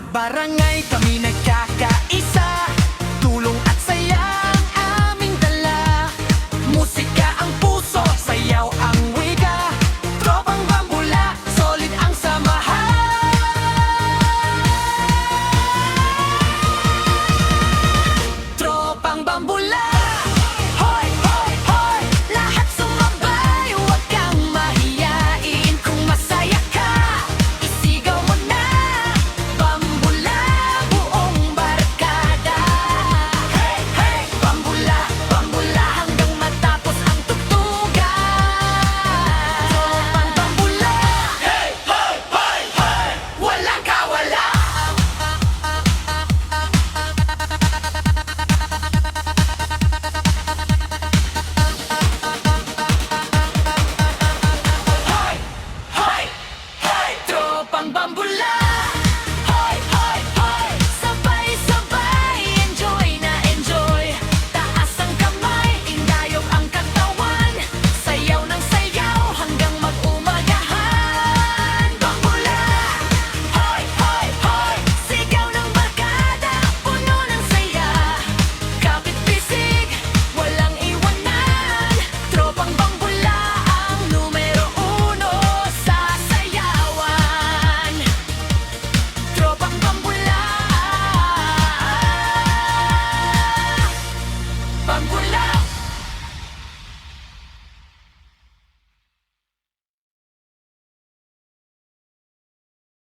bawat barangay kami nagkakaisa. Tulong at saya ang aming dala. Musika ang puso, sayaw ang wika. Tropang Bambula, solid ang samahan. Tropang Bambula, hoy, hoy, hoy, lahat sumabay, huwag kang mahiyain. Kung masaya ka, isigaw mo na, Bambula, buong barkada. Hey, hey, Bambula, Bambula, hanggang matapos ang tugtugan. Tropang Bambula, hey, hey, hey, hey, walang kawala. Hoy! Hoy! Hoy! Tropang Bambula! Hoy! Hoy! Hoy! Sabay-sabay, enjoy na enjoy. Taas ang kamay, indayog ang katawan. Sayaw ng sayaw hanggang mag-umagahan. Bambula! Hoy! Hoy! Hoy! Sigaw ng barkada, puno ng saya. Kapit-bisig, walang iwanan. Tropang Bambula ang numero uno sa sayawan. Tropang Bambula. Bambula.